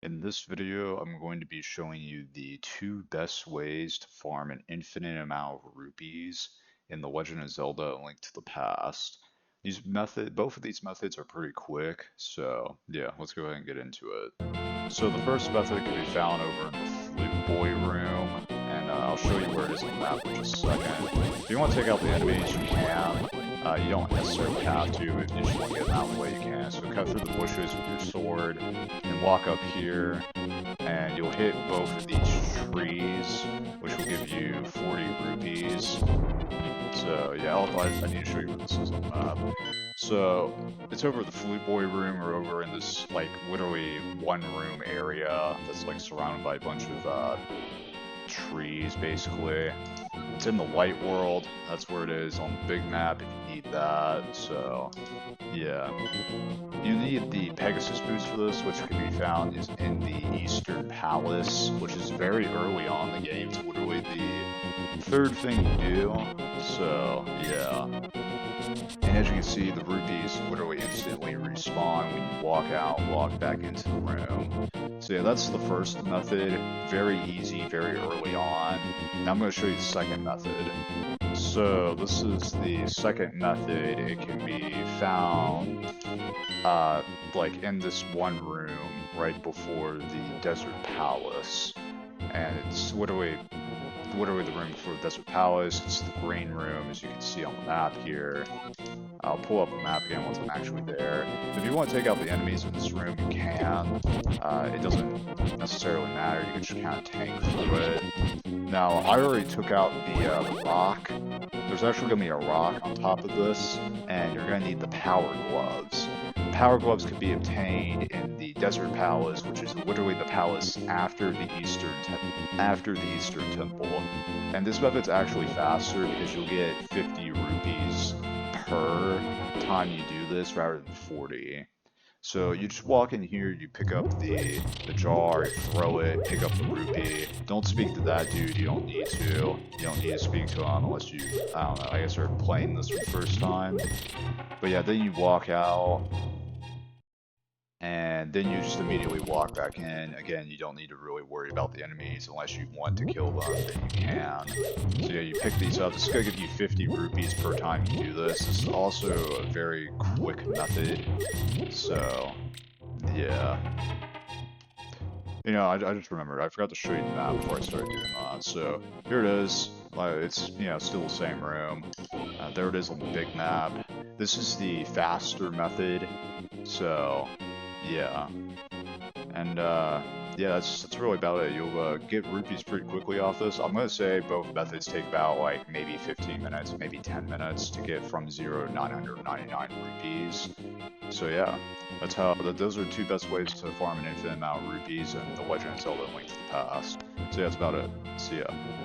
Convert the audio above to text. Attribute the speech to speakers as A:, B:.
A: In this video, I'm going to be showing you the two best ways to farm an infinite amount of rupees in the Legend of Zelda: A Link to the Past. Both of these methods are pretty quick, so yeah, let's go ahead and get into it. So the first method can be found over in the Flute Boy room, and I'll show you where it is on the map in just a second. If you want to take out the enemies, you can. You don't necessarily have to. If you just want to get them out of the way, you can. So cut through the bushes with your sword, and walk up here, and you'll hit both of these trees, which will give you 40 rupees. So yeah, I need to show you where this is on the map. So it's over the Flute Boy room, or over in this like literally one room area that's like surrounded by a bunch of trees basically. It's in the light world, that's where it is on the big map if you need that. So yeah. You need the Pegasus boost for this, which can be found is in the Eastern Palace, which is very early on in the game. It's literally the third thing you do. So yeah. And as you can see, the rupees literally instantly respawn when you walk out, walk back into the room. So yeah, that's the first method. Very easy, very early on. Now I'm going to show you the second method. So this is the second method. It can be found like in this one room right before the Desert Palace. And it's literally the room before the Desert Palace. It's the green room, as you can see on the map here. I'll pull up the map again once I'm actually there. If you want to take out the enemies in this room, you can. It doesn't necessarily matter. You can just kind of tank through it. Now, I already took out the rock. There's actually going to be a rock on top of this, and you're going to need the power gloves. Power gloves can be obtained in the Desert Palace, which is literally the palace after the Eastern Temple. And this method's actually faster because you'll get 50 rupees per time you do this rather than 40. So you just walk in here, you pick up the jar, throw it, pick up the rupee. Don't speak to that dude, you don't need to. You don't need to speak to him unless you, I don't know, I guess are playing this for the first time. But yeah, then you walk out, and then you just immediately walk back in. Again, you don't need to really worry about the enemies unless you want to kill them, then you can. So yeah, you pick these up. This is going to give you 50 rupees per time you do this. This is also a very quick method. So, yeah. You know, I just remembered, I forgot to show you the map before I started doing that. So, here it is. It's, you know, still the same room. There it is on the big map. This is the faster method. So, yeah. And yeah, that's really about it. You'll get rupees pretty quickly off this. I'm gonna say both methods take about like maybe 15 minutes, maybe 10 minutes to get from 0 to 999 rupees. So yeah, those are two best ways to farm an infinite amount of rupees in the Legend of Zelda: A Link to the Past. So yeah, that's about it. See ya.